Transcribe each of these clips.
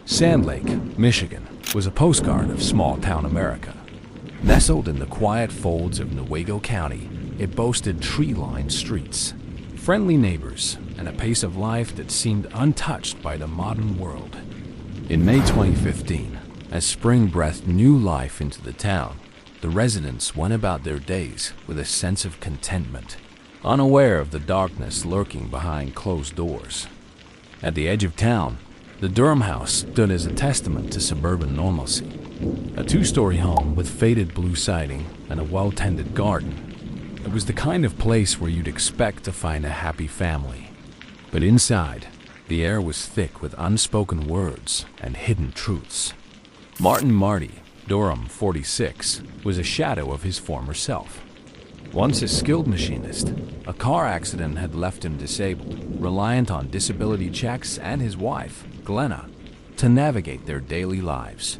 Sand Lake, Michigan, was a postcard of small-town America. Nestled in the quiet folds of Newaygo County, it boasted tree-lined streets, friendly neighbors, and a pace of life that seemed untouched by the modern world. In May 2015, as spring breathed new life into the town, the residents went about their days with a sense of contentment, unaware of the darkness lurking behind closed doors. At the edge of town, the Duram house stood as a testament to suburban normalcy. A two-story home with faded blue siding and a well-tended garden. It was the kind of place where you'd expect to find a happy family. But inside, the air was thick with unspoken words and hidden truths. Marty Duram, 46, was a shadow of his former self. Once a skilled machinist, a car accident had left him disabled, reliant on disability checks and his wife, Glenna, to navigate their daily lives.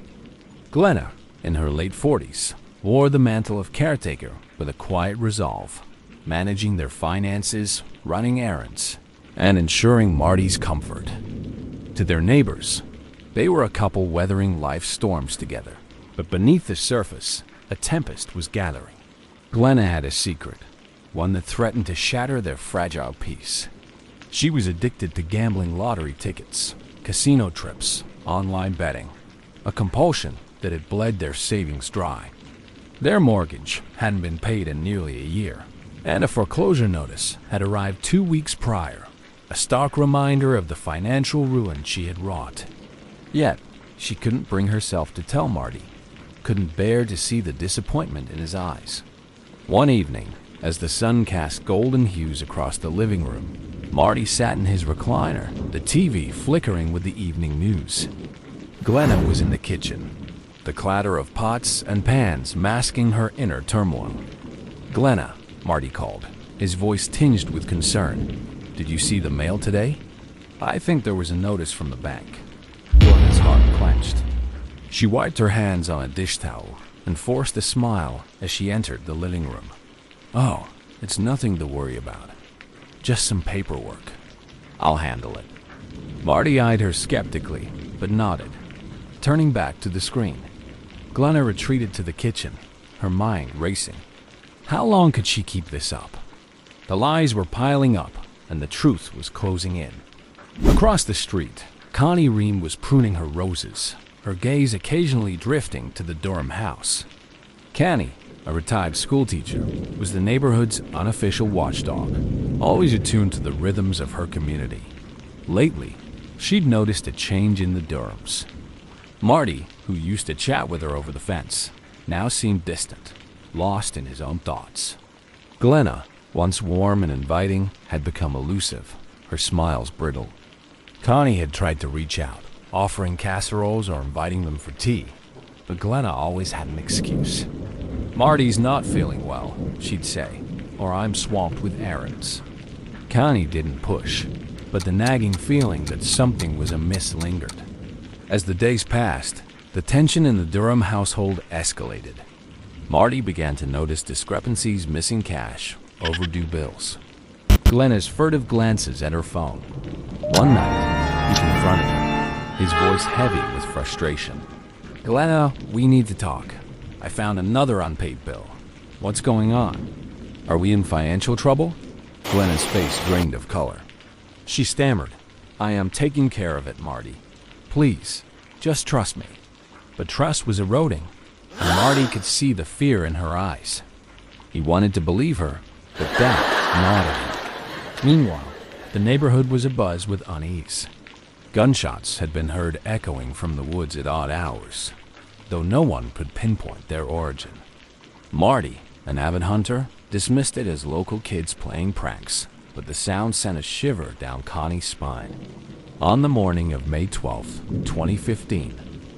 Glenna, in her late 40s, wore the mantle of caretaker with a quiet resolve, managing their finances, running errands, and ensuring Marty's comfort. To their neighbors, they were a couple weathering life's storms together, but beneath the surface, a tempest was gathering. Glenna had a secret, one that threatened to shatter their fragile peace. She was addicted to gambling lottery tickets, casino trips, online betting, a compulsion that had bled their savings dry. Their mortgage hadn't been paid in nearly a year, and a foreclosure notice had arrived 2 weeks prior, a stark reminder of the financial ruin she had wrought. Yet, she couldn't bring herself to tell Marty, couldn't bear to see the disappointment in his eyes. One evening, as the sun cast golden hues across the living room, Marty sat in his recliner, the TV flickering with the evening news. Glenna was in the kitchen, the clatter of pots and pans masking her inner turmoil. "Glenna," Marty called, his voice tinged with concern. "Did you see the mail today?" "I think there was a notice from the bank." Glenna's heart clenched. She wiped her hands on a dish towel and forced a smile as she entered the living room. "Oh, it's nothing to worry about. Just some paperwork. I'll handle it." Marty eyed her skeptically, but nodded. Turning back to the screen, Glenna retreated to the kitchen, her mind racing. How long could she keep this up? The lies were piling up, and the truth was closing in. Across the street, Connie Ream was pruning her roses, her gaze occasionally drifting to the Duram house. Connie, a retired schoolteacher, was the neighborhood's unofficial watchdog, always attuned to the rhythms of her community. Lately, she'd noticed a change in the Durams. Marty, who used to chat with her over the fence, now seemed distant, lost in his own thoughts. Glenna, once warm and inviting, had become elusive, her smiles brittle. Connie had tried to reach out, offering casseroles or inviting them for tea, but Glenna always had an excuse. "Marty's not feeling well," she'd say, or "I'm swamped with errands." Connie didn't push, but the nagging feeling that something was amiss lingered. As the days passed, the tension in the Duram household escalated. Marty began to notice discrepancies, missing cash, overdue bills. Glenna's furtive glances at her phone. One night, he confronted her, his voice heavy with frustration. "Glenna, we need to talk. I found another unpaid bill. What's going on? Are we in financial trouble?" Glenna's face drained of color. She stammered, "I am taking care of it, Marty. Please, just trust me." But trust was eroding, and Marty could see the fear in her eyes. He wanted to believe her, but doubt gnawed at him. Meanwhile, the neighborhood was abuzz with unease. Gunshots had been heard echoing from the woods at odd hours, though no one could pinpoint their origin. Marty, an avid hunter, dismissed it as local kids playing pranks, but the sound sent a shiver down Connie's spine. On the morning of May 12, 2015,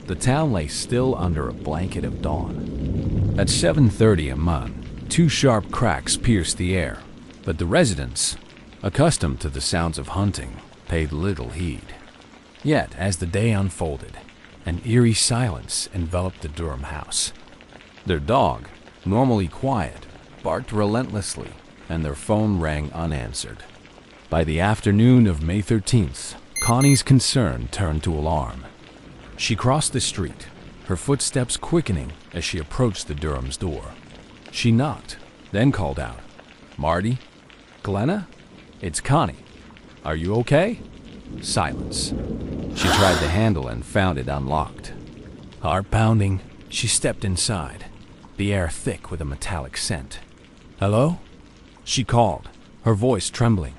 the town lay still under a blanket of dawn. At 7:30 a.m., two sharp cracks pierced the air, but the residents, accustomed to the sounds of hunting, paid little heed. Yet, as the day unfolded, an eerie silence enveloped the Duram house. Their dog, normally quiet, barked relentlessly, and their phone rang unanswered. By the afternoon of May 13th, Connie's concern turned to alarm. She crossed the street, her footsteps quickening as she approached the Duram's door. She knocked, then called out, "Marty? Glenna? It's Connie. Are you okay?" Silence. She tried the handle and found it unlocked. Heart pounding, she stepped inside, the air thick with a metallic scent. "Hello?" she called, her voice trembling.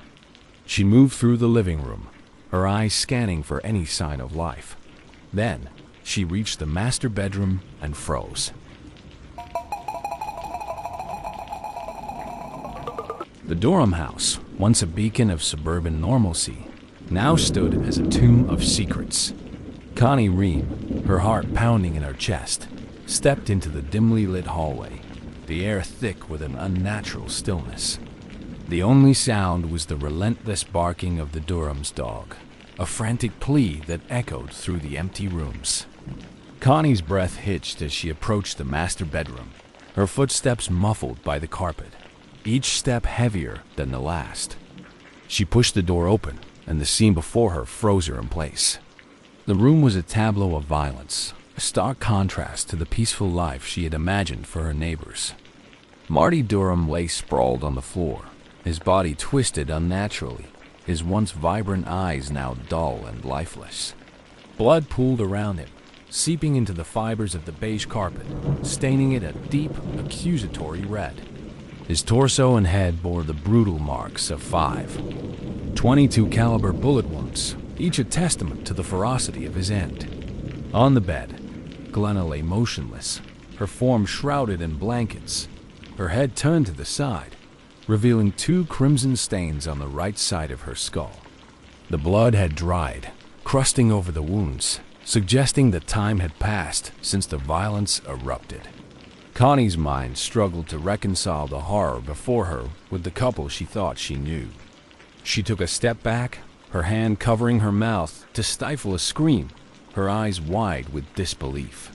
She moved through the living room, her eyes scanning for any sign of life. Then, she reached the master bedroom and froze. The Duram house, once a beacon of suburban normalcy, now stood as a tomb of secrets. Connie Ream, her heart pounding in her chest, stepped into the dimly lit hallway, the air thick with an unnatural stillness. The only sound was the relentless barking of the Duram's dog, a frantic plea that echoed through the empty rooms. Connie's breath hitched as she approached the master bedroom, her footsteps muffled by the carpet, each step heavier than the last. She pushed the door open, and the scene before her froze her in place. The room was a tableau of violence, a stark contrast to the peaceful life she had imagined for her neighbors. Marty Duram lay sprawled on the floor, his body twisted unnaturally, his once vibrant eyes now dull and lifeless. Blood pooled around him, seeping into the fibers of the beige carpet, staining it a deep, accusatory red. His torso and head bore the brutal marks of 5 .22 caliber bullet wounds, each a testament to the ferocity of his end. On the bed, Glenna lay motionless, her form shrouded in blankets, her head turned to the side, revealing 2 crimson stains on the right side of her skull. The blood had dried, crusting over the wounds, suggesting that time had passed since the violence erupted. Connie's mind struggled to reconcile the horror before her with the couple she thought she knew. She took a step back, her hand covering her mouth to stifle a scream, her eyes wide with disbelief.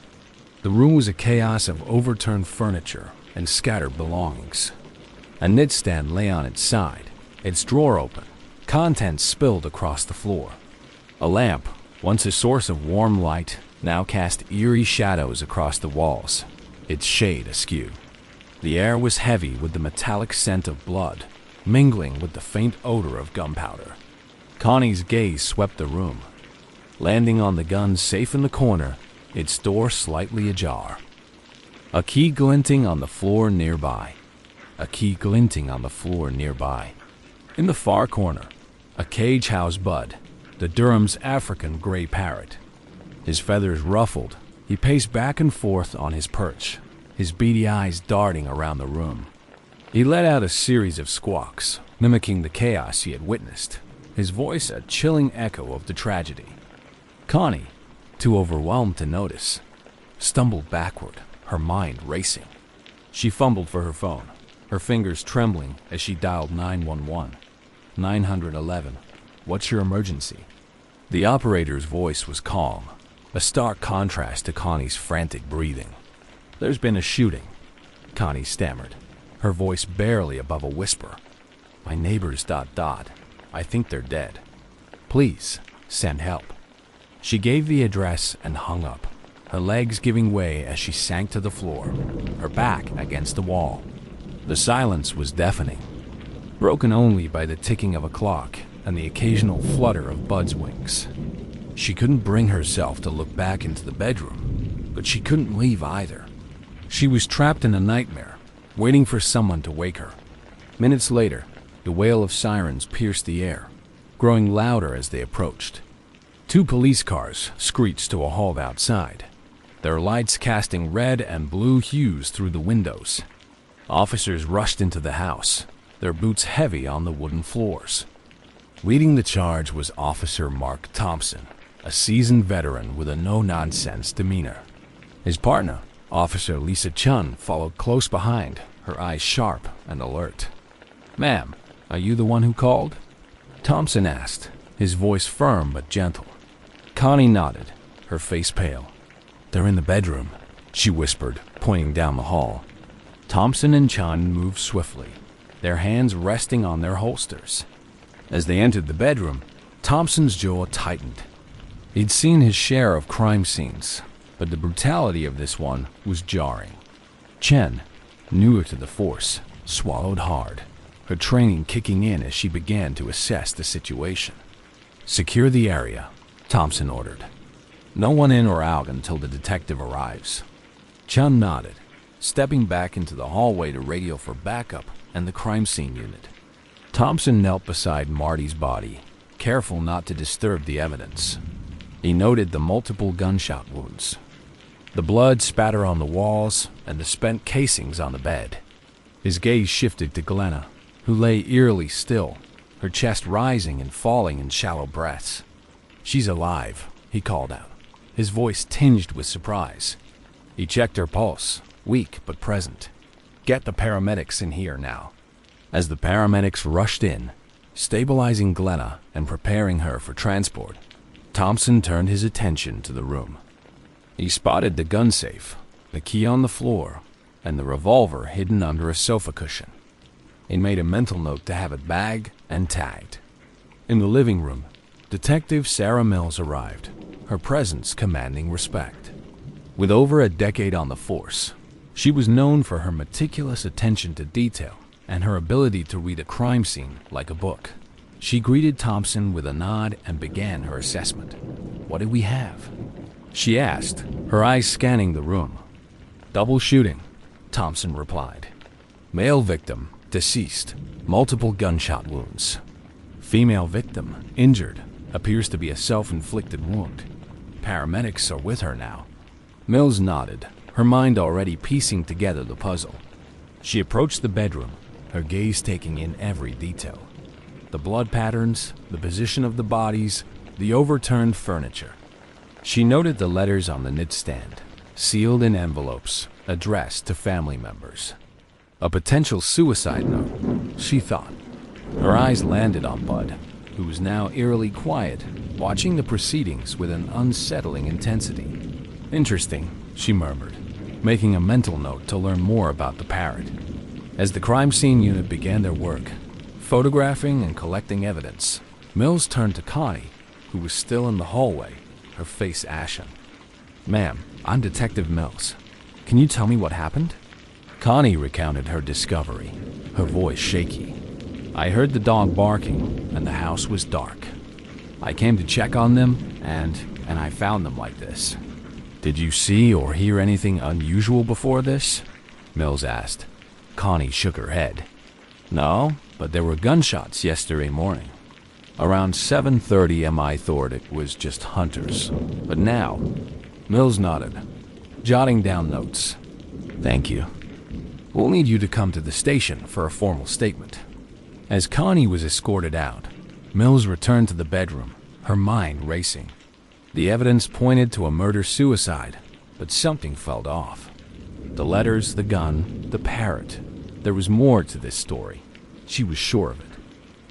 The room was a chaos of overturned furniture and scattered belongings. A nightstand lay on its side, its drawer open, contents spilled across the floor. A lamp, once a source of warm light, now cast eerie shadows across the walls, its shade askew. The air was heavy with the metallic scent of blood, mingling with the faint odor of gunpowder. Connie's gaze swept the room, landing on the gun safe in the corner, its door slightly ajar. A key glinting on the floor nearby. A key glinting on the floor nearby. In the far corner, a cage-housed bud, the Duram's African gray parrot. His feathers ruffled, he paced back and forth on his perch, his beady eyes darting around the room. He let out a series of squawks, mimicking the chaos he had witnessed, his voice a chilling echo of the tragedy. Connie, too overwhelmed to notice, stumbled backward, her mind racing. She fumbled for her phone, her fingers trembling as she dialed 911. 911, what's your emergency? The operator's voice was calm, a stark contrast to Connie's frantic breathing. There's been a shooting, Connie stammered, her voice barely above a whisper. My neighbors ... I think they're dead. Please, send help. She gave the address and hung up, her legs giving way as she sank to the floor, her back against the wall. The silence was deafening, broken only by the ticking of a clock and the occasional flutter of Bud's wings. She couldn't bring herself to look back into the bedroom, but she couldn't leave either. She was trapped in a nightmare, waiting for someone to wake her. Minutes later, the wail of sirens pierced the air, growing louder as they approached. 2 police cars screeched to a halt outside, their lights casting red and blue hues through the windows. Officers rushed into the house, their boots heavy on the wooden floors. Leading the charge was Officer Mark Thompson, a seasoned veteran with a no-nonsense demeanor. His partner, Officer Lisa Chun, followed close behind, her eyes sharp and alert. Ma'am, are you the one who called? Thompson asked, his voice firm but gentle. Connie nodded, her face pale. They're in the bedroom, she whispered, pointing down the hall. Thompson and Chun moved swiftly, their hands resting on their holsters. As they entered the bedroom, Thompson's jaw tightened. He'd seen his share of crime scenes, but the brutality of this one was jarring. Chen, newer to the force, swallowed hard, her training kicking in as she began to assess the situation. "Secure the area," Thompson ordered. "No one in or out until the detective arrives." Chen nodded, stepping back into the hallway to radio for backup and the crime scene unit. Thompson knelt beside Marty's body, careful not to disturb the evidence. He noted the multiple gunshot wounds, the blood spatter on the walls, and the spent casings on the bed. His gaze shifted to Glenna, who lay eerily still, her chest rising and falling in shallow breaths. "She's alive," he called out, his voice tinged with surprise. He checked her pulse, weak but present. "Get the paramedics in here now." As the paramedics rushed in, stabilizing Glenna and preparing her for transport, Thompson turned his attention to the room. He spotted the gun safe, the key on the floor, and the revolver hidden under a sofa cushion. He made a mental note to have it bagged and tagged. In the living room, Detective Sarah Mills arrived, her presence commanding respect. With over a decade on the force, she was known for her meticulous attention to detail and her ability to read a crime scene like a book. She greeted Thompson with a nod and began her assessment. "What do we have?" she asked, her eyes scanning the room. "Double shooting," Thompson replied. "Male victim, deceased, multiple gunshot wounds. Female victim, injured, appears to be a self-inflicted wound. Paramedics are with her now." Mills nodded, her mind already piecing together the puzzle. She approached the bedroom, her gaze taking in every detail. The blood patterns, the position of the bodies, the overturned furniture. She noted the letters on the nightstand, sealed in envelopes, addressed to family members. A potential suicide note, she thought. Her eyes landed on Bud, who was now eerily quiet, watching the proceedings with an unsettling intensity. "Interesting," she murmured, making a mental note to learn more about the Parrot. As the crime scene unit began their work, photographing and collecting evidence, Mills turned to Connie, who was still in the hallway, her face ashen. "Ma'am, I'm Detective Mills. Can you tell me what happened?" Connie recounted her discovery, her voice shaky. "I heard the dog barking, and the house was dark. I came to check on them, and I found them like this." "Did you see or hear anything unusual before this?" Mills asked. Connie shook her head. "No, but there were gunshots yesterday morning. Around 7:30 I thought it was just hunters, but now..." Mills nodded, jotting down notes. "Thank you. We'll need you to come to the station for a formal statement." As Connie was escorted out, Mills returned to the bedroom, her mind racing. The evidence pointed to a murder-suicide, but something felt off. The letters, the gun, the Parrot. There was more to this story. She was sure of it.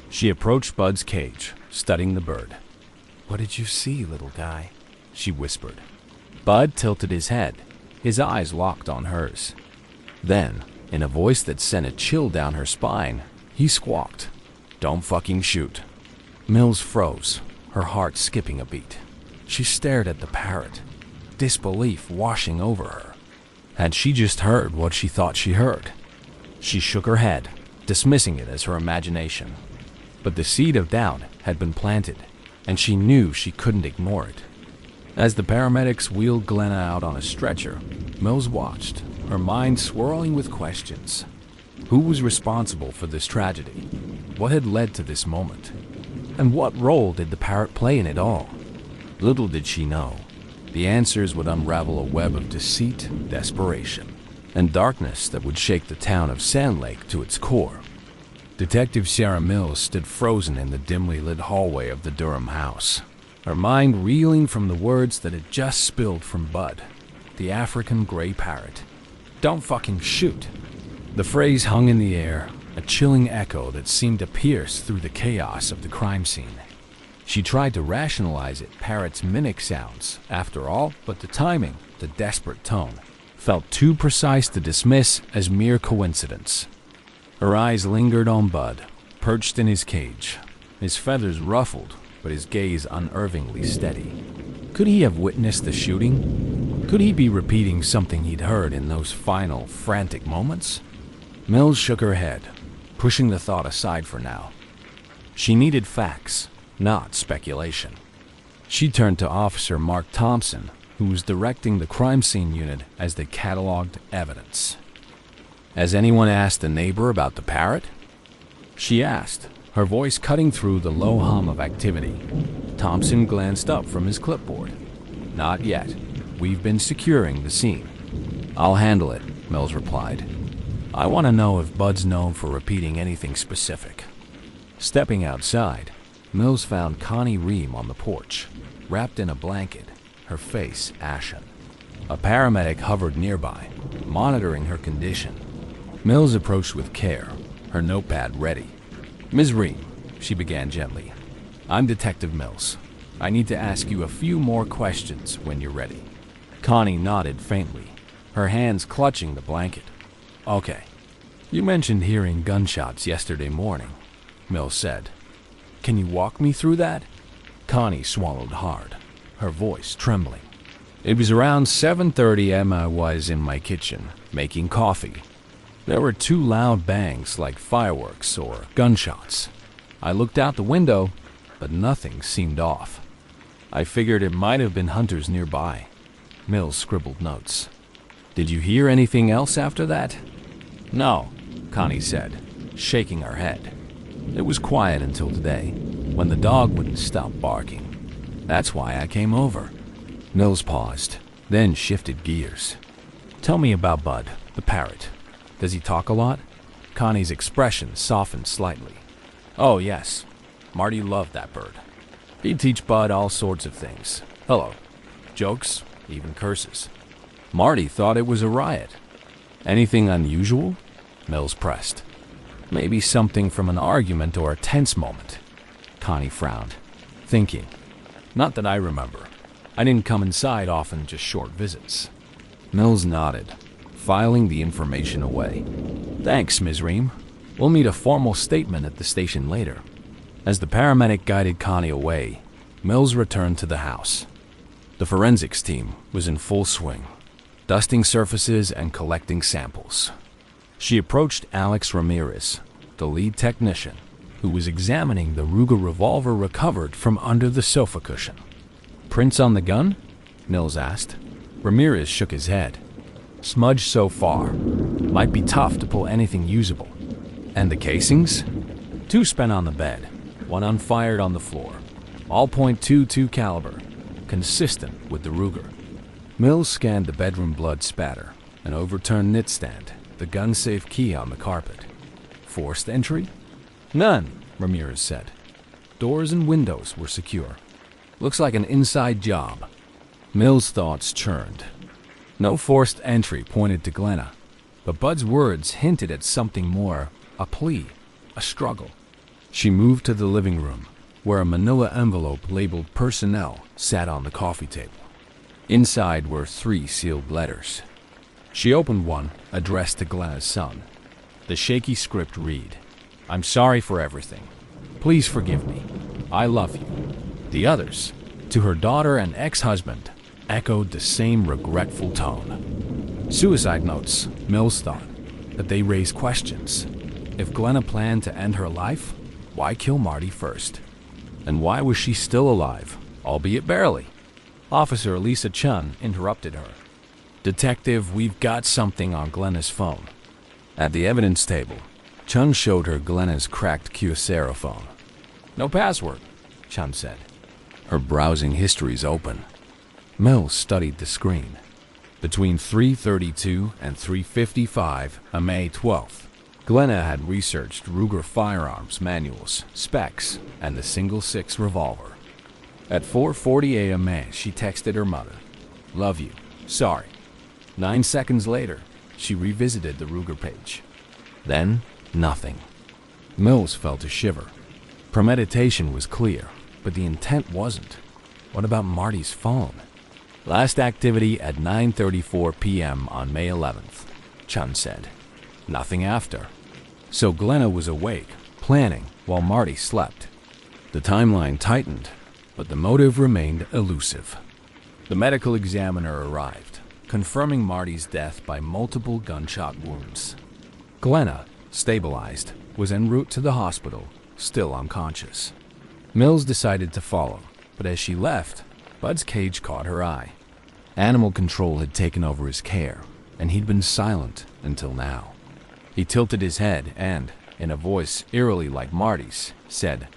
She approached Bud's cage, studying the bird. "What did you see, little guy?" she whispered. Bud tilted his head, his eyes locked on hers. Then, in a voice that sent a chill down her spine, he squawked, "Don't fucking shoot." Mills froze, her heart skipping a beat. She stared at the Parrot, disbelief washing over her. Had she just heard what she thought she heard? She shook her head, dismissing it as her imagination. But the seed of doubt had been planted, and she knew she couldn't ignore it. As the paramedics wheeled Glenna out on a stretcher, Mills watched, her mind swirling with questions. Who was responsible for this tragedy? What had led to this moment? And what role did the Parrot play in it all? Little did she know, the answers would unravel a web of deceit, desperation, and darkness that would shake the town of Sand Lake to its core. Detective Sarah Mills stood frozen in the dimly lit hallway of the Duram house, her mind reeling from the words that had just spilled from Bud, the African gray parrot. "Don't fucking shoot." The phrase hung in the air, a chilling echo that seemed to pierce through the chaos of the crime scene. She tried to rationalize it, Parrot's mimic sounds, after all, but the timing, the desperate tone, felt too precise to dismiss as mere coincidence. Her eyes lingered on Bud, perched in his cage, his feathers ruffled, but his gaze unervingly steady. Could he have witnessed the shooting? Could he be repeating something he'd heard in those final, frantic moments? Mills shook her head, pushing the thought aside for now. She needed facts, not speculation. She turned to Officer Mark Thompson, who was directing the crime scene unit as they cataloged evidence. "Has anyone asked a neighbor about the Parrot?" She asked, her voice cutting through the low hum of activity. Thompson glanced up from his clipboard. "Not yet. We've been securing the scene." "I'll handle it," Mills replied. "I want to know if Bud's known for repeating anything specific." Stepping outside, Mills found Connie Ream on the porch, wrapped in a blanket, her face ashen. A paramedic hovered nearby, monitoring her condition. Mills approached with care, her notepad ready. "Ms. Ream," she began gently, "I'm Detective Mills. I need to ask you a few more questions when you're ready." Connie nodded faintly, her hands clutching the blanket. "Okay. You mentioned hearing gunshots yesterday morning," Mills said. "Can you walk me through that?" Connie swallowed hard, her voice trembling. "It was around 7:30 am. I was in my kitchen, making coffee. There were 2 loud bangs like fireworks or gunshots. I looked out the window, but nothing seemed off. I figured it might have been hunters nearby." Mills scribbled notes. "Did you hear anything else after that?" "No," Connie said, shaking her head. "It was quiet until today, when the dog wouldn't stop barking. That's why I came over." Mills paused, then shifted gears. "Tell me about Bud, the Parrot. Does he talk a lot?" Connie's expression softened slightly. "Oh, yes. Marty loved that bird. He'd teach Bud all sorts of things. Hello. Jokes, even curses. Marty thought it was a riot." "Anything unusual?" Mills pressed. "Maybe something from an argument or a tense moment." Connie frowned, thinking. "Not that I remember. I didn't come inside often, just short visits." Mills nodded, filing the information away. "Thanks, Ms. Ream. We'll need a formal statement at the station later." As the paramedic guided Connie away, Mills returned to the house. The forensics team was in full swing, dusting surfaces and collecting samples. She approached Alex Ramirez, the lead technician, who was examining the Ruger revolver recovered from under the sofa cushion. "Prints on the gun?" Mills asked. Ramirez shook his head. "Smudged so far. Might be tough to pull anything usable." "And the casings?" "2 spent on the bed, 1 unfired on the floor. All .22 caliber, consistent with the Ruger." Mills scanned the bedroom blood spatter, an overturned nightstand, the gun safe key on the carpet. "Forced entry?" "None," Ramirez said. "Doors and windows were secure. Looks like an inside job." Mills' thoughts churned. No forced entry pointed to Glenna, but Bud's words hinted at something more, a plea, a struggle. She moved to the living room, where a manila envelope labeled personnel sat on the coffee table. Inside were 3 sealed letters. She opened one, addressed to Glenna's son. The shaky script read, "I'm sorry for everything. Please forgive me. I love you." The others, to her daughter and ex-husband, echoed the same regretful tone. Suicide notes, Mills thought, but they raised questions. If Glenna planned to end her life, why kill Marty first? And why was she still alive, albeit barely? Officer Lisa Chun interrupted her. "Detective, we've got something on Glenna's phone." At the evidence table, Chun showed her Glenna's cracked Kyocera phone. "No password," Chun said. "Her browsing history's open." Mills studied the screen. Between 3:32 and 3:55 on May 12th, Glenna had researched Ruger firearms manuals, specs, and the .6 revolver. At 4:40 a.m. she texted her mother, "Love you. Sorry." 9 seconds later, she revisited the Ruger page. Then, nothing. Mills felt a shiver. Premeditation was clear, but the intent wasn't. What about Marty's phone? "Last activity at 9:34 p.m. on May 11th, Chun said. Nothing after. So Glenna was awake, planning, while Marty slept. The timeline tightened, but the motive remained elusive. The medical examiner arrived, confirming Marty's death by multiple gunshot wounds. Glenna, stabilized, was en route to the hospital, still unconscious. Mills decided to follow, but as she left, Bud's cage caught her eye. Animal control had taken over his care, and he'd been silent until now. He tilted his head and, in a voice eerily like Marty's, said,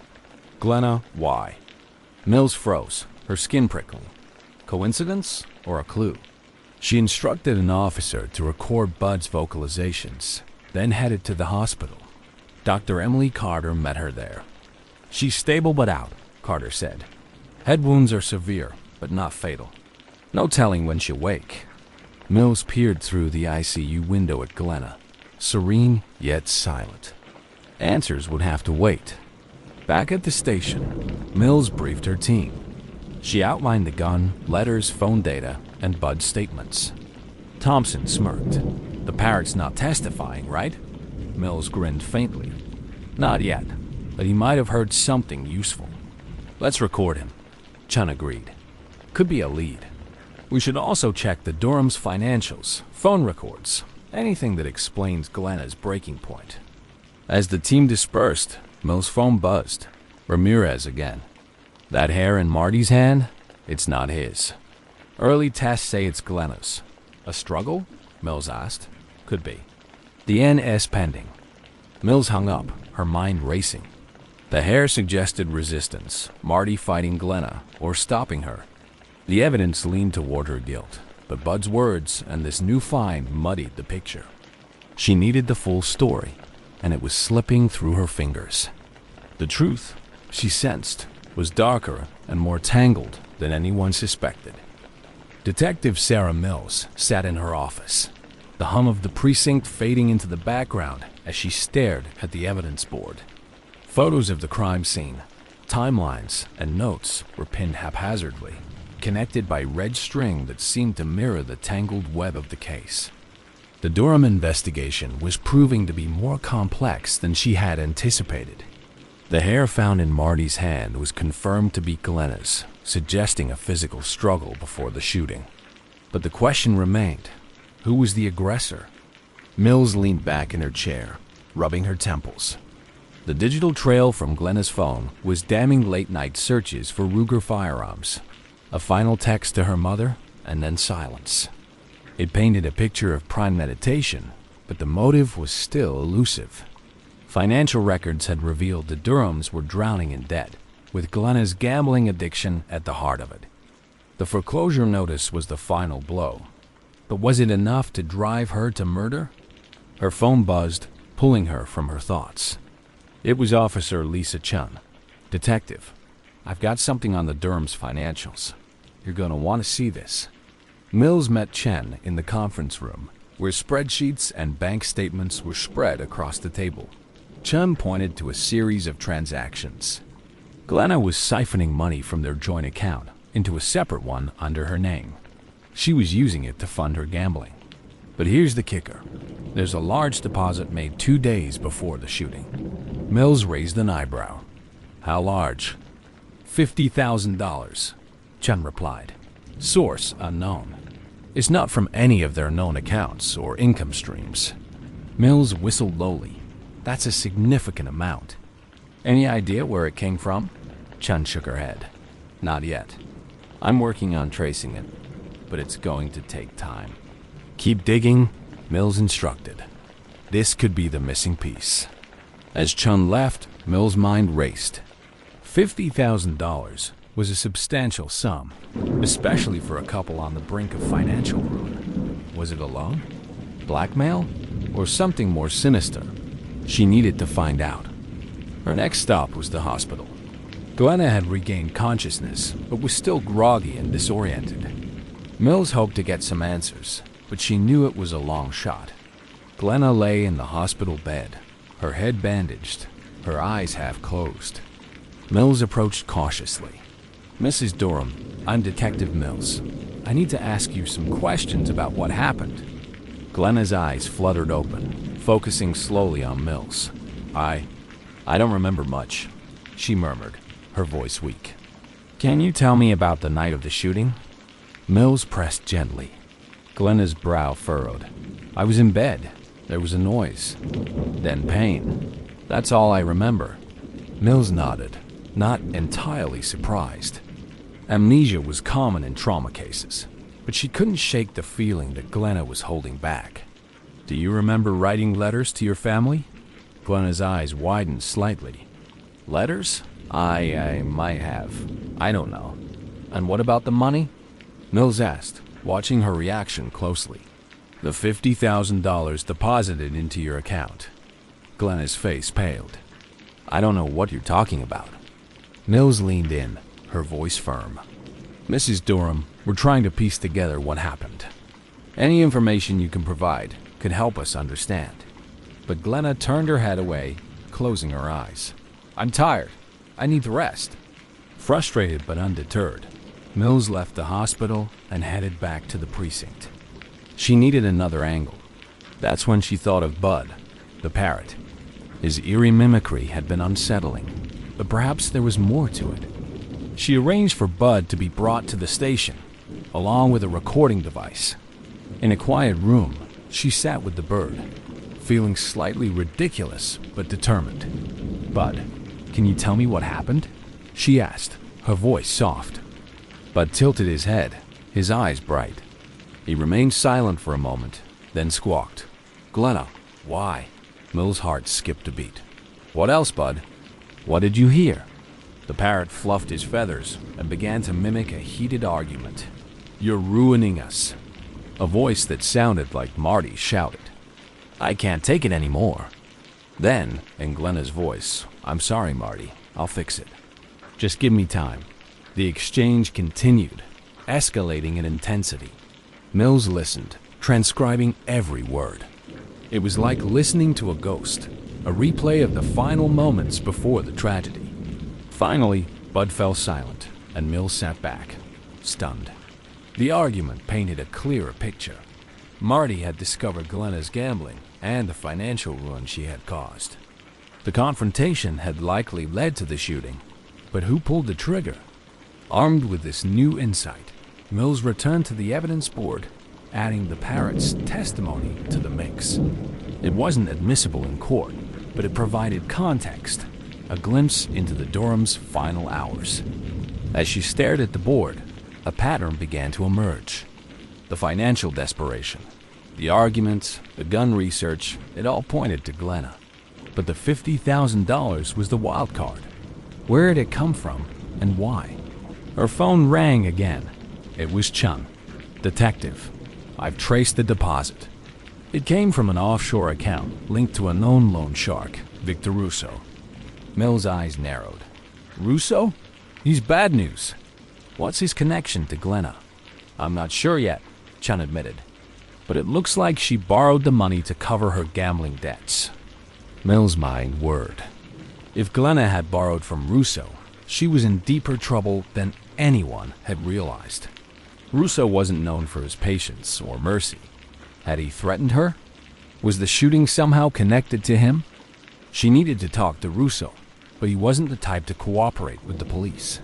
"Glenna, why?" Mills froze, her skin prickling. Coincidence or a clue? She instructed an officer to record Bud's vocalizations, then headed to the hospital. Dr. Emily Carter met her there. "She's stable but out," Carter said. "Head wounds are severe, but not fatal. No telling when she'll wake." Mills peered through the ICU window at Glenna, serene yet silent. Answers would have to wait. Back at the station, Mills briefed her team. She outlined the gun, letters, phone data, and Bud's statements. Thompson smirked. "The Parrot's not testifying, right?" Mills grinned faintly. "Not yet, but he might have heard something useful." "Let's record him," Chun agreed. "Could be a lead. We should also check the Duram's financials, phone records, anything that explains Glenna's breaking point." As the team dispersed, Mills' phone buzzed. Ramirez again. "That hair in Marty's hand? It's not his. Early tests say it's Glenna's." "A struggle?" Mills asked. "Could be. The NS pending." Mills hung up, her mind racing. The hair suggested resistance, Marty fighting Glenna, or stopping her. The evidence leaned toward her guilt, but Bud's words and this new find muddied the picture. She needed the full story, and it was slipping through her fingers. The truth, she sensed, was darker and more tangled than anyone suspected. Detective Sarah Mills sat in her office, the hum of the precinct fading into the background as she stared at the evidence board. Photos of the crime scene, timelines, and notes were pinned haphazardly, connected by red string that seemed to mirror the tangled web of the case. The Duram investigation was proving to be more complex than she had anticipated. The hair found in Marty's hand was confirmed to be Glenna's, suggesting a physical struggle before the shooting. But the question remained, who was the aggressor? Mills leaned back in her chair, rubbing her temples. The digital trail from Glenna's phone was damning late-night searches for Ruger firearms. A final text to her mother, and then silence. It painted a picture of premeditation, but the motive was still elusive. Financial records had revealed the Durams were drowning in debt, with Glenna's gambling addiction at the heart of it. The foreclosure notice was the final blow. But was it enough to drive her to murder? Her phone buzzed, pulling her from her thoughts. It was Officer Lisa Chun. "Detective, I've got something on the Durham's financials. You're going to want to see this." Mills met Chen in the conference room, where spreadsheets and bank statements were spread across the table. Chun pointed to a series of transactions. Glenna was siphoning money from their joint account into a separate one under her name. She was using it to fund her gambling. But here's the kicker. There's a large deposit made 2 days before the shooting. Mills raised an eyebrow. "How large?" $50,000, Chun replied. "Source unknown. It's not from any of their known accounts or income streams." Mills whistled lowly. "That's a significant amount." "Any idea where it came from?" Chun shook her head. "Not yet. I'm working on tracing it, but it's going to take time." "Keep digging," Mills instructed. This could be the missing piece. As Chun left, Mills' mind raced. $50,000 was a substantial sum, especially for a couple on the brink of financial ruin. Was it a loan? Blackmail? Or something more sinister? She needed to find out. Her next stop was the hospital. Glenna had regained consciousness, but was still groggy and disoriented. Mills hoped to get some answers, but she knew it was a long shot. Glenna lay in the hospital bed, her head bandaged, her eyes half closed. Mills approached cautiously. "Mrs. Duram, I'm Detective Mills. I need to ask you some questions about what happened." Glenna's eyes fluttered open, focusing slowly on Mills. I don't remember much," she murmured, her voice weak. "Can you tell me about the night of the shooting?" Mills pressed gently. Glenna's brow furrowed. I was in bed. There was a noise. Then pain. That's all I remember. Mills nodded, not entirely surprised. Amnesia was common in trauma cases, but she couldn't shake the feeling that Glenna was holding back. Do you remember writing letters to your family? Glenna's eyes widened slightly. Letters? I might have. I don't know. And what about the money? Mills asked, watching her reaction closely. The $50,000 deposited into your account. Glenna's face paled. I don't know what you're talking about. Mills leaned in, her voice firm. Mrs. Duram, we're trying to piece together what happened. Any information you can provide could help us understand. But Glenna turned her head away, closing her eyes. I'm tired. I need to rest. Frustrated but undeterred, Mills left the hospital and headed back to the precinct. She needed another angle. That's when she thought of Bud, the parrot. His eerie mimicry had been unsettling, but perhaps there was more to it. She arranged for Bud to be brought to the station, along with a recording device. In a quiet room, she sat with the bird, feeling slightly ridiculous but determined. Bud, can you tell me what happened? She asked, her voice soft. Bud tilted his head, his eyes bright. He remained silent for a moment, then squawked. Glenna, why? Mill's heart skipped a beat. What else, Bud? What did you hear? The parrot fluffed his feathers and began to mimic a heated argument. You're ruining us. A voice that sounded like Marty shouted. I can't take it anymore. Then, in Glenna's voice, I'm sorry, Marty. I'll fix it. Just give me time. The exchange continued, escalating in intensity. Mills listened, transcribing every word. It was like listening to a ghost, a replay of the final moments before the tragedy. Finally, Bud fell silent, and Mills sat back, stunned. The argument painted a clearer picture. Marty had discovered Glenna's gambling and the financial ruin she had caused. The confrontation had likely led to the shooting, but who pulled the trigger? Armed with this new insight, Mills returned to the evidence board, adding the parrot's testimony to the mix. It wasn't admissible in court, but it provided context, a glimpse into the Durams' final hours. As she stared at the board, a pattern began to emerge. The financial desperation, the arguments, the gun research, it all pointed to Glenna. But the $50,000 was the wild card. Where had it come from, and why? Her phone rang again. It was Chun. Detective, I've traced the deposit. It came from an offshore account linked to a known loan shark, Victor Russo. Mill's eyes narrowed. Russo? He's bad news. What's his connection to Glenna? I'm not sure yet, Chun admitted. But it looks like she borrowed the money to cover her gambling debts. Mill's mind whirred. If Glenna had borrowed from Russo, she was in deeper trouble than anyone had realized. Russo wasn't known for his patience or mercy. Had he threatened her? Was the shooting somehow connected to him? She needed to talk to Russo, but he wasn't the type to cooperate with the police.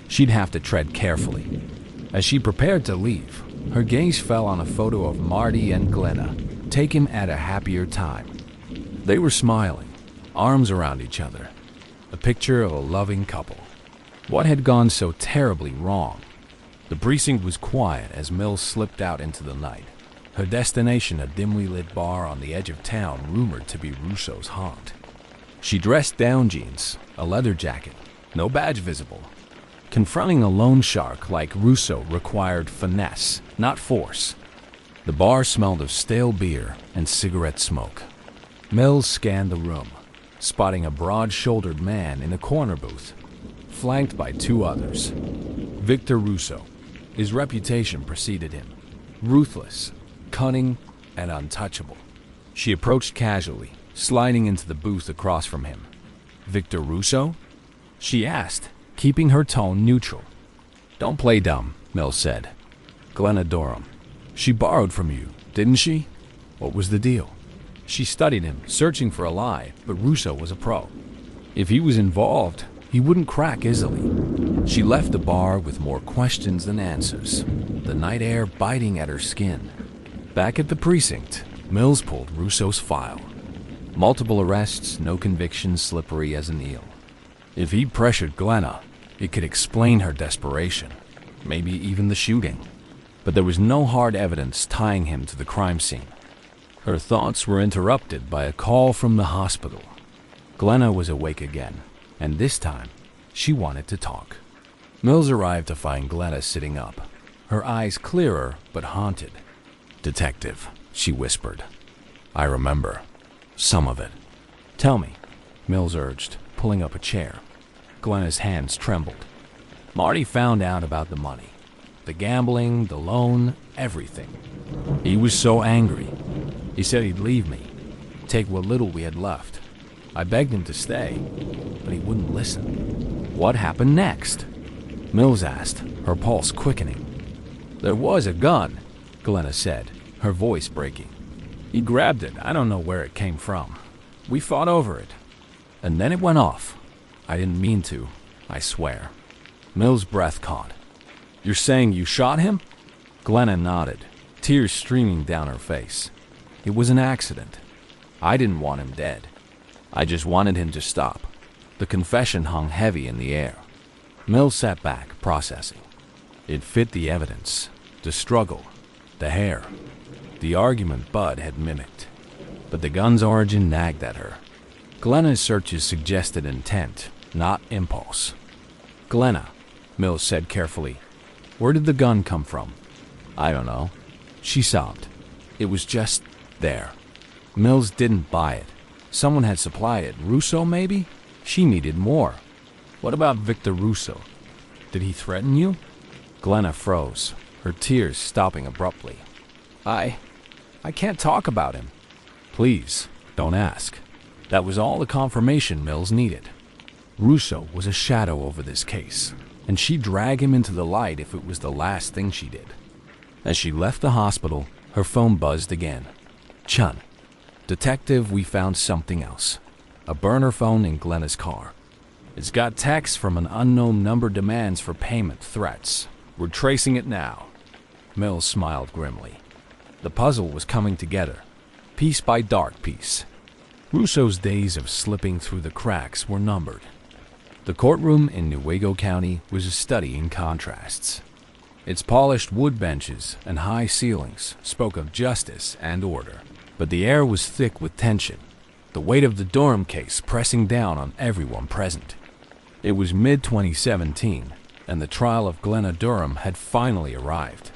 She'd have to tread carefully. As she prepared to leave, her gaze fell on a photo of Marty and Glenna, taken at a happier time. They were smiling, arms around each other, a picture of a loving couple. What had gone so terribly wrong? The precinct was quiet as Mills slipped out into the night, her destination a dimly lit bar on the edge of town rumored to be Russo's haunt. She dressed down jeans, a leather jacket, no badge visible. Confronting a loan shark like Russo required finesse, not force. The bar smelled of stale beer and cigarette smoke. Mills scanned the room, spotting a broad-shouldered man in a corner booth, flanked by two others. Victor Russo. His reputation preceded him. Ruthless, cunning, and untouchable. She approached casually, sliding into the booth across from him. Victor Russo? She asked, keeping her tone neutral. Don't play dumb, Mills said. Glenna Duram. She borrowed from you, didn't she? What was the deal? She studied him, searching for a lie, but Russo was a pro. If he was involved, he wouldn't crack easily. She left the bar with more questions than answers, the night air biting at her skin. Back at the precinct, Mills pulled Russo's file. Multiple arrests, no convictions, slippery as an eel. If he'd pressured Glenna, it could explain her desperation, maybe even the shooting. But there was no hard evidence tying him to the crime scene. Her thoughts were interrupted by a call from the hospital. Glenna was awake again, and this time, she wanted to talk. Mills arrived to find Glenna sitting up, her eyes clearer but haunted. "Detective," she whispered. "I remember. Some of it." "Tell me," Mills urged, pulling up a chair. Glenna's hands trembled. "Marty found out about the money. The gambling, the loan, everything. He was so angry. He said he'd leave me, take what little we had left. I begged him to stay, but he wouldn't listen." "What happened next?" Mills asked, her pulse quickening. "There was a gun," Glenna said, her voice breaking. "He grabbed it. I don't know where it came from. We fought over it. And then it went off. I didn't mean to, I swear." Mills' breath caught. "You're saying you shot him?" Glenna nodded, tears streaming down her face. "It was an accident. I didn't want him dead. I just wanted him to stop." The confession hung heavy in the air. Mills sat back, processing. It fit the evidence, the struggle, the hair, the argument Bud had mimicked. But the gun's origin nagged at her. Glenna's searches suggested intent, not impulse. "Glenna," Mills said carefully, "where did the gun come from?" "I don't know." She sobbed. "It was just there." Mills didn't buy it. Someone had supplied it. Russo, maybe? She needed more. "What about Victor Russo? Did he threaten you?" Glenna froze, her tears stopping abruptly. I can't talk about him." "Please, don't ask." That was all the confirmation Mills needed. Russo was a shadow over this case, and she'd drag him into the light if it was the last thing she did. As she left the hospital, her phone buzzed again. "Chun. Detective, we found something else. A burner phone in Glenna's car. It's got texts from an unknown number, demands for payment, threats. We're tracing it now." Mills smiled grimly. The puzzle was coming together, piece by dark piece. Russo's days of slipping through the cracks were numbered. The courtroom in Newaygo County was a study in contrasts. Its polished wood benches and high ceilings spoke of justice and order, but the air was thick with tension, the weight of the Duram case pressing down on everyone present. It was mid-2017, and the trial of Glenna Duram had finally arrived.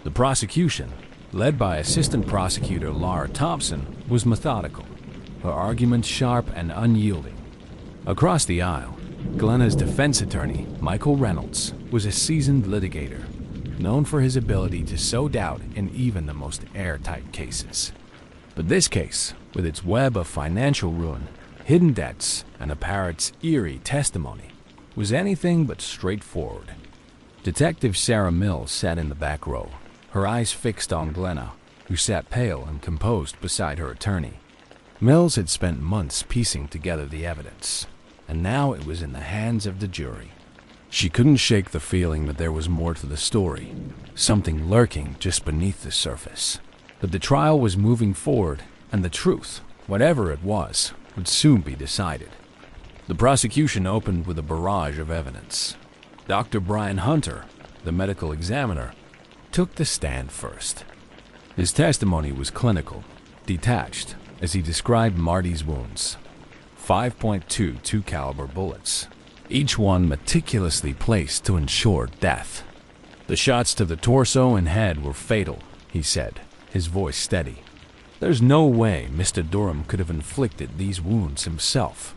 The prosecution, led by Assistant Prosecutor Laura Thompson, was methodical, her arguments sharp and unyielding. Across the aisle, Glenna's defense attorney, Michael Reynolds, was a seasoned litigator, known for his ability to sow doubt in even the most airtight cases. But this case, with its web of financial ruin, hidden debts, and a Parrot's eerie testimony, was anything but straightforward. Detective Sarah Mills sat in the back row, her eyes fixed on Glenna, who sat pale and composed beside her attorney. Mills had spent months piecing together the evidence, and now it was in the hands of the jury. She couldn't shake the feeling that there was more to the story, something lurking just beneath the surface. But the trial was moving forward, and the truth, whatever it was, would soon be decided. The prosecution opened with a barrage of evidence. Dr. Brian Hunter, the medical examiner, took the stand first. His testimony was clinical, detached, as he described Marty's wounds. 5.22 caliber bullets, each one meticulously placed to ensure death. "The shots to the torso and head were fatal," he said, his voice steady. "There's no way Mr. Duram could have inflicted these wounds himself."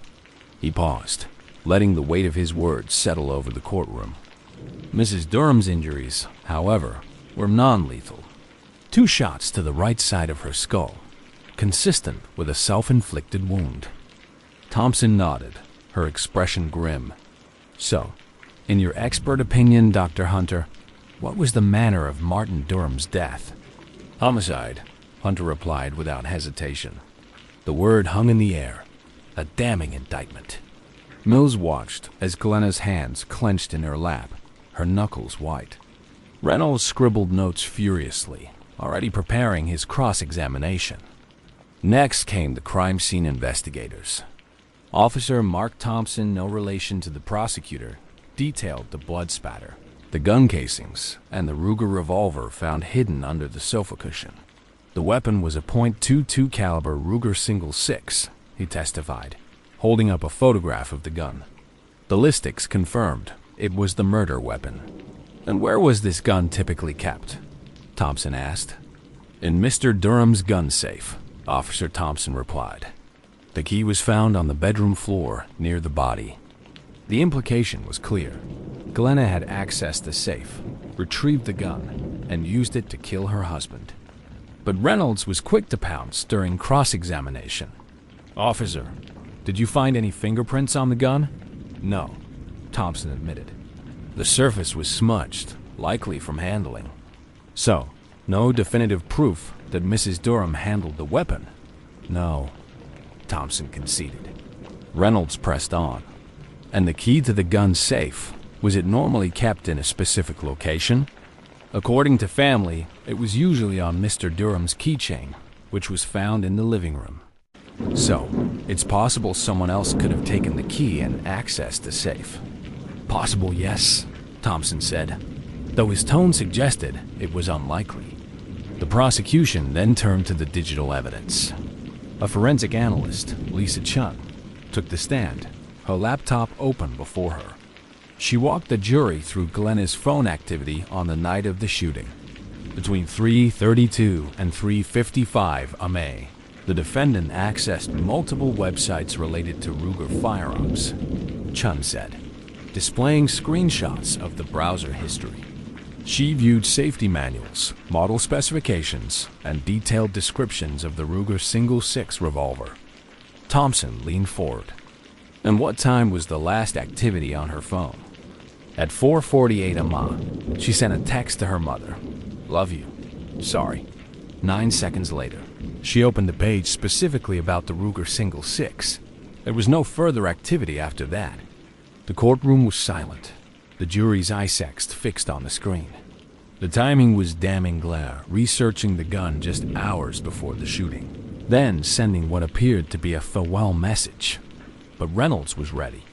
He paused, letting the weight of his words settle over the courtroom. Mrs. Duram's injuries, however, were non-lethal. 2 shots to the right side of her skull, consistent with a self-inflicted wound. Thompson nodded, her expression grim. "So, in your expert opinion, Dr. Hunter, what was the manner of Martin Duram's death?" "Homicide," Hunter replied without hesitation. The word hung in the air, a damning indictment. Mills watched as Glenna's hands clenched in her lap, her knuckles white. Reynolds scribbled notes furiously, already preparing his cross-examination. Next came the crime scene investigators. Officer Mark Thompson, no relation to the prosecutor, detailed the blood spatter, the gun casings, and the Ruger revolver found hidden under the sofa cushion. The weapon was a .22 caliber Ruger .6, he testified, holding up a photograph of the gun. Ballistics confirmed it was the murder weapon. "And where was this gun typically kept?" Thompson asked. "In Mr. Duram's gun safe," Officer Thompson replied. The key was found on the bedroom floor near the body. The implication was clear. Glenna had accessed the safe, retrieved the gun, and used it to kill her husband. But Reynolds was quick to pounce during cross-examination. "Officer, did you find any fingerprints on the gun?" "No," Thompson admitted. "The surface was smudged, likely from handling." "So, no definitive proof that Mrs. Duram handled the weapon?" "No," Thompson conceded. Reynolds pressed on. "And the key to the gun safe, was it normally kept in a specific location?" "According to family, it was usually on Mr. Duram's keychain, which was found in the living room." "So, it's possible someone else could have taken the key and accessed the safe?" "Possible, yes," Thompson said, though his tone suggested it was unlikely. The prosecution then turned to the digital evidence. A forensic analyst, Lisa Chun, took the stand, her laptop open before her. She walked the jury through Glenna's phone activity on the night of the shooting. Between 3:32 and 3:55 May, the defendant accessed multiple websites related to Ruger firearms, Chun said, displaying screenshots of the browser history. She viewed safety manuals, model specifications, and detailed descriptions of the Ruger .6 revolver. Thompson leaned forward. "And what time was the last activity on her phone?" "At 4:48 AM, she sent a text to her mother. 'Love you. Sorry.' 9 seconds later, she opened a page specifically about the Ruger .6. There was no further activity after that." The courtroom was silent, the jury's eyesight fixed on the screen. The timing was damning Glenna, researching the gun just hours before the shooting, then sending what appeared to be a farewell message. But Reynolds was ready.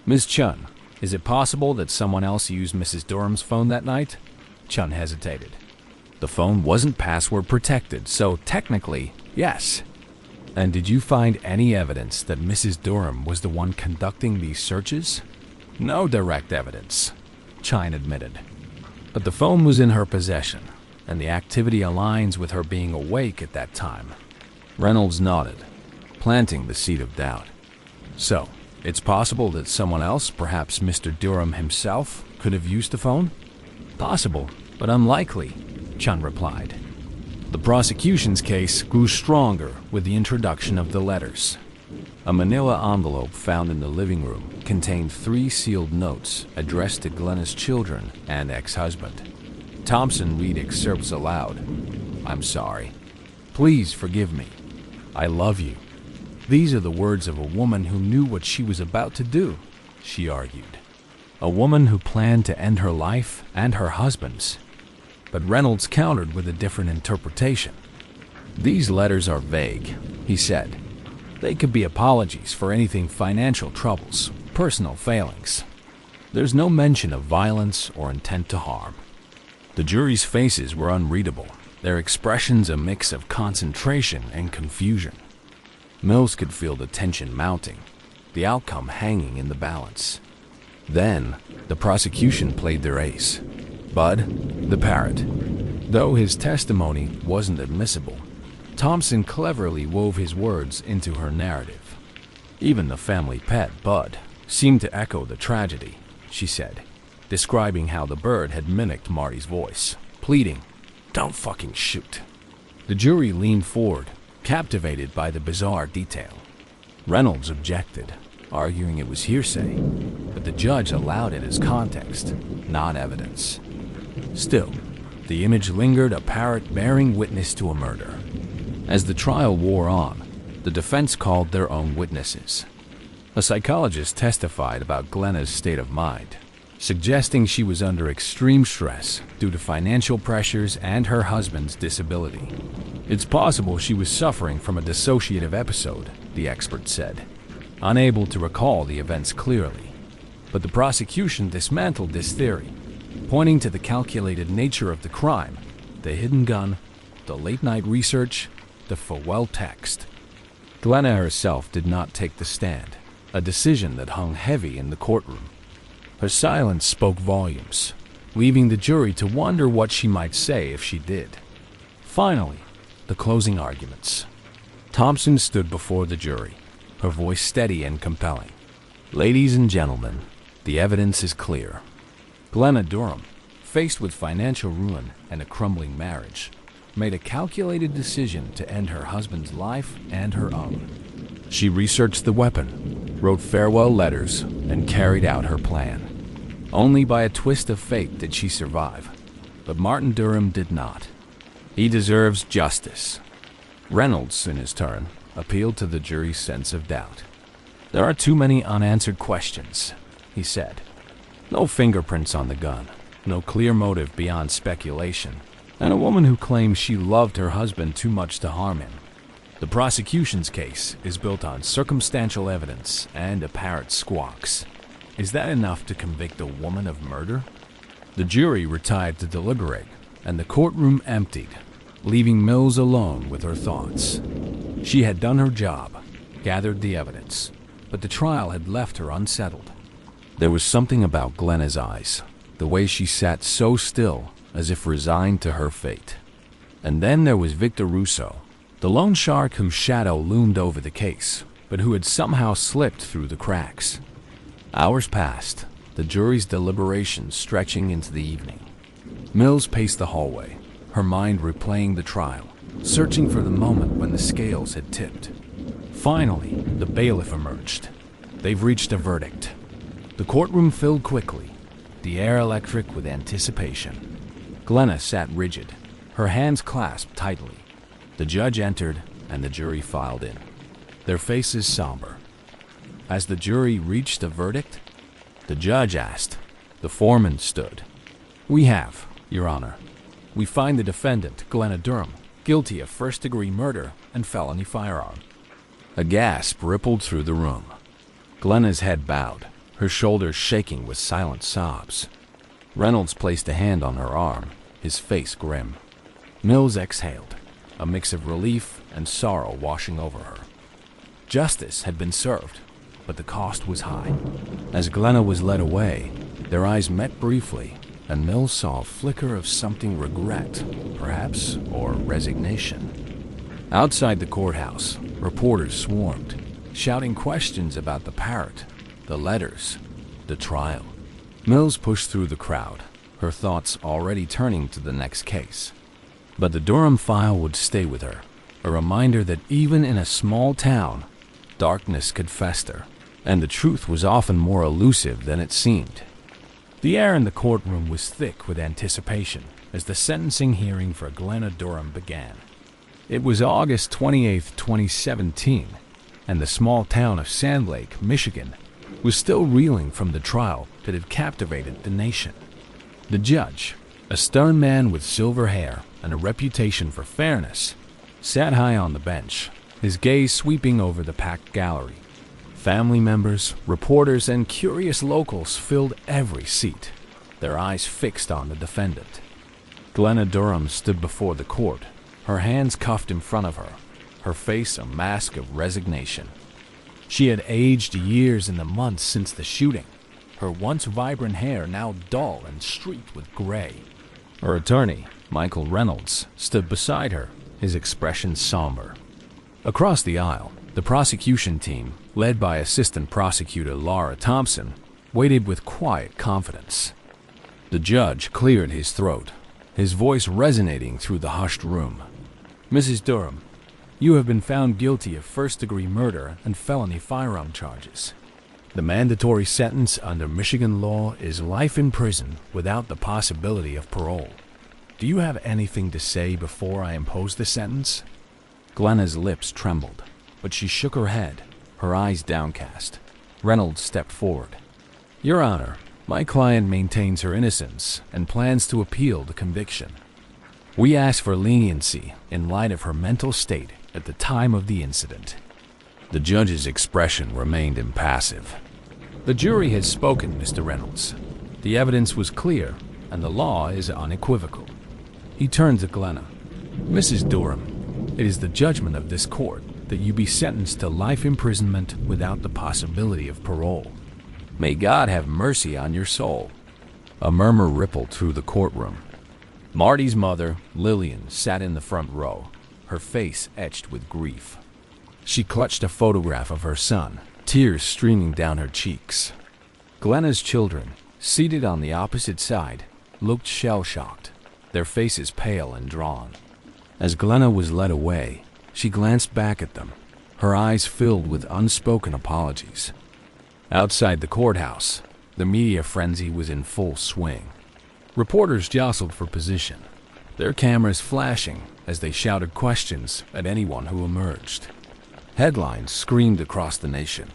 "Ms. Chun, is it possible that someone else used Mrs. Duram's phone that night?" Chun hesitated. "The phone wasn't password protected, so technically, yes." "And did you find any evidence that Mrs. Duram was the one conducting these searches?" "No direct evidence," Chun admitted. "But the phone was in her possession, and the activity aligns with her being awake at that time." Reynolds nodded, planting the seed of doubt. "So, it's possible that someone else, perhaps Mr. Duram himself, could have used the phone?" "Possible, but unlikely," Chun replied. The prosecution's case grew stronger with the introduction of the letters. A manila envelope found in the living room contained 3 sealed notes addressed to Glenna's children and ex-husband. Thompson read excerpts aloud. "I'm sorry. Please forgive me. I love you." These are the words of a woman who knew what she was about to do, she argued. A woman who planned to end her life and her husband's. But Reynolds countered with a different interpretation. "These letters are vague," he said. "They could be apologies for anything financial troubles, personal failings. There's no mention of violence or intent to harm." The jury's faces were unreadable, their expressions a mix of concentration and confusion. Mills could feel the tension mounting, the outcome hanging in the balance. Then, the prosecution played their ace. Bud, the Parrot. Though his testimony wasn't admissible, Thompson cleverly wove his words into her narrative. Even the family pet, Bud, seemed to echo the tragedy, she said, describing how the bird had mimicked Marty's voice, pleading, "Don't fucking shoot." The jury leaned forward, captivated by the bizarre detail. Reynolds objected, arguing it was hearsay, but the judge allowed it as context, not evidence. Still, the image lingered, a parrot bearing witness to a murder. As the trial wore on, the defense called their own witnesses. A psychologist testified about Glenna's state of mind, suggesting she was under extreme stress due to financial pressures and her husband's disability. It's possible she was suffering from a dissociative episode, the expert said, unable to recall the events clearly. But the prosecution dismantled this theory, pointing to the calculated nature of the crime, the hidden gun, the late-night research, the farewell text. Glenna herself did not take the stand, a decision that hung heavy in the courtroom. Her silence spoke volumes, leaving the jury to wonder what she might say if she did. Finally, the closing arguments. Thompson stood before the jury, her voice steady and compelling. Ladies and gentlemen, the evidence is clear. Glenna Duram, faced with financial ruin and a crumbling marriage, made a calculated decision to end her husband's life and her own. She researched the weapon, wrote farewell letters, and carried out her plan. Only by a twist of fate did she survive, but Marty Duram did not. He deserves justice. Reynolds, in his turn, appealed to the jury's sense of doubt. There are too many unanswered questions, he said. No fingerprints on the gun, no clear motive beyond speculation, and a woman who claims she loved her husband too much to harm him. The prosecution's case is built on circumstantial evidence and a parrot's squawks. Is that enough to convict a woman of murder? The jury retired to deliberate, and the courtroom emptied, leaving Mills alone with her thoughts. She had done her job, gathered the evidence, but the trial had left her unsettled. There was something about Glenna's eyes, the way she sat so still, as if resigned to her fate. And then there was Victor Russo, the lone shark whose shadow loomed over the case, but who had somehow slipped through the cracks. Hours passed, the jury's deliberations stretching into the evening. Mills paced the hallway, her mind replaying the trial, searching for the moment when the scales had tipped. Finally, the bailiff emerged. They've reached a verdict. The courtroom filled quickly, the air electric with anticipation. Glenna sat rigid, her hands clasped tightly. The judge entered, and the jury filed in, their faces somber. As the jury reached a verdict, the judge asked. The foreman stood. We have, Your Honor. We find the defendant, Glenna Duram, guilty of first-degree murder and felony firearm. A gasp rippled through the room. Glenna's head bowed, her shoulders shaking with silent sobs. Reynolds placed a hand on her arm, his face grim. Mills exhaled, a mix of relief and sorrow washing over her. Justice had been served, but the cost was high. As Glenna was led away, their eyes met briefly, and Mills saw a flicker of something regret, perhaps, or resignation. Outside the courthouse, reporters swarmed, shouting questions about the Parrot, the letters, the trial. Mills pushed through the crowd, her thoughts already turning to the next case. But the Duram file would stay with her, a reminder that even in a small town, darkness could fester, and the truth was often more elusive than it seemed. The air in the courtroom was thick with anticipation as the sentencing hearing for Glenna Duram began. It was August 28, 2017, and the small town of Sand Lake, Michigan, was still reeling from the trial that had captivated the nation. The judge, a stern man with silver hair and a reputation for fairness, sat high on the bench, his gaze sweeping over the packed gallery. Family members, reporters, and curious locals filled every seat, their eyes fixed on the defendant. Glenna Duram stood before the court, her hands cuffed in front of her, her face a mask of resignation. She had aged years in the months since the shooting, her once vibrant hair now dull and streaked with gray. Her attorney, Michael Reynolds, stood beside her, his expression somber. Across the aisle, the prosecution team, led by Assistant Prosecutor Laura Thompson, waited with quiet confidence. The judge cleared his throat, his voice resonating through the hushed room. Mrs. Duram, you have been found guilty of first-degree murder and felony firearm charges. The mandatory sentence under Michigan law is life in prison without the possibility of parole. Do you have anything to say before I impose the sentence? Glenna's lips trembled, but she shook her head, her eyes downcast. Reynolds stepped forward. Your Honor, my client maintains her innocence and plans to appeal the conviction. We ask for leniency in light of her mental state at the time of the incident. The judge's expression remained impassive. The jury has spoken, Mr. Reynolds. The evidence was clear, and the law is unequivocal. He turned to Glenna. Mrs. Duram, it is the judgment of this court that you be sentenced to life imprisonment without the possibility of parole. May God have mercy on your soul. A murmur rippled through the courtroom. Marty's mother, Lillian, sat in the front row, her face etched with grief. She clutched a photograph of her son, tears streaming down her cheeks. Glenna's children, seated on the opposite side, looked shell-shocked, their faces pale and drawn. As Glenna was led away, she glanced back at them, her eyes filled with unspoken apologies. Outside the courthouse, the media frenzy was in full swing. Reporters jostled for position, their cameras flashing as they shouted questions at anyone who emerged. Headlines screamed across the nation.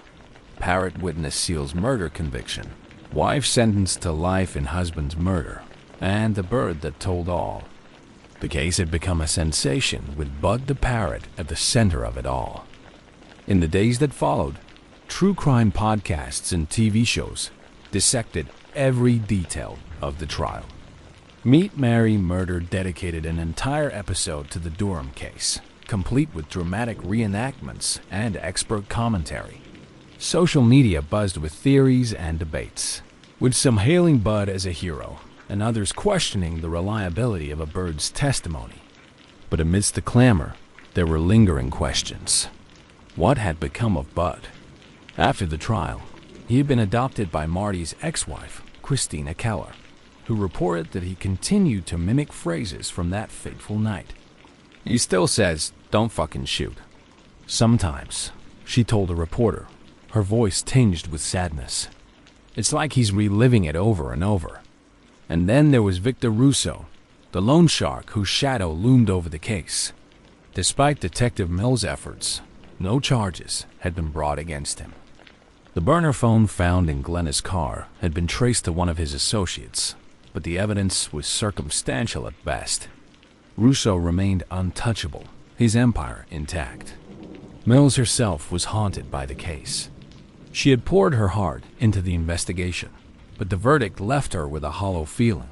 Parrot witness seals murder conviction. Wife sentenced to life in husband's murder. And the bird that told all. The case had become a sensation with Bud the Parrot at the center of it all. In the days that followed, true crime podcasts and TV shows dissected every detail of the trial. Meet Mary Murder dedicated an entire episode to the Duram case, complete with dramatic reenactments and expert commentary. Social media buzzed with theories and debates, with some hailing Bud as a hero and others questioning the reliability of a bird's testimony. But amidst the clamor, there were lingering questions. What had become of Bud? After the trial, he had been adopted by Marty's ex-wife, Christina Keller, who reported that he continued to mimic phrases from that fateful night. He still says, "Don't fucking shoot." Sometimes, she told a reporter, her voice tinged with sadness. It's like he's reliving it over and over. And then there was Victor Russo, the loan shark whose shadow loomed over the case. Despite Detective Mills' efforts, no charges had been brought against him. The burner phone found in Glenna's car had been traced to one of his associates, but the evidence was circumstantial at best. Russo remained untouchable, his empire intact. Mills herself was haunted by the case. She had poured her heart into the investigation, but the verdict left her with a hollow feeling.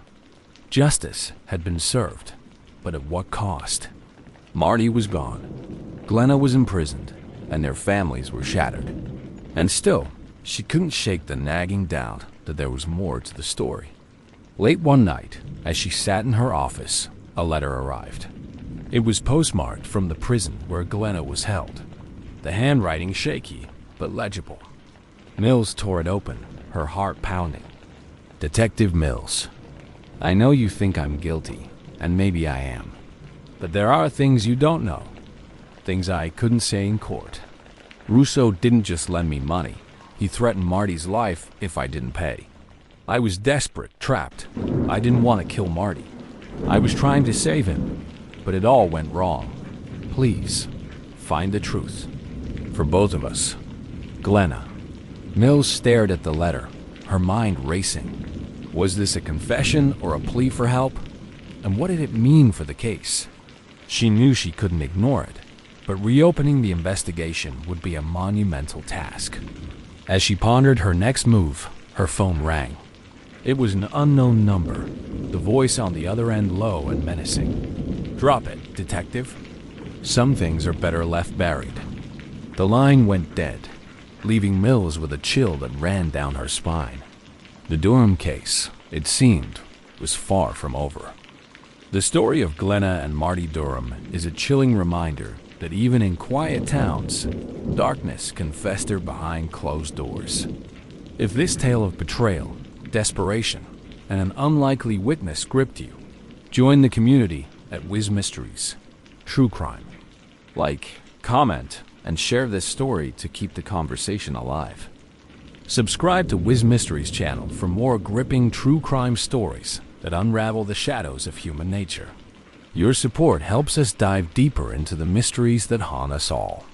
Justice had been served, but at what cost? Marty was gone, Glenna was imprisoned, and their families were shattered. And still, she couldn't shake the nagging doubt that there was more to the story. Late one night, as she sat in her office, a letter arrived. It was postmarked from the prison where Glenna was held, the handwriting shaky but legible. Mills tore it open, her heart pounding. Detective Mills, I know you think I'm guilty, and maybe I am. But there are things you don't know, things I couldn't say in court. Russo didn't just lend me money. He threatened Marty's life if I didn't pay. I was desperate, trapped. I didn't want to kill Marty. I was trying to save him, but it all went wrong. Please, find the truth. For both of us. Glenna. Mills stared at the letter, her mind racing. Was this a confession or a plea for help? And what did it mean for the case? She knew she couldn't ignore it, but reopening the investigation would be a monumental task. As she pondered her next move, her phone rang. It was an unknown number, the voice on the other end low and menacing. Drop it, detective. Some things are better left buried. The line went dead, leaving Mills with a chill that ran down her spine. The Duram case, it seemed, was far from over. The story of Glenna and Marty Duram is a chilling reminder that even in quiet towns, darkness can fester behind closed doors. If this tale of betrayal, desperation, and an unlikely witness gripped you, join the community at Wiz Mysteries, True Crime. Like, comment, and share this story to keep the conversation alive. Subscribe to Wiz Mysteries channel for more gripping true crime stories that unravel the shadows of human nature. Your support helps us dive deeper into the mysteries that haunt us all.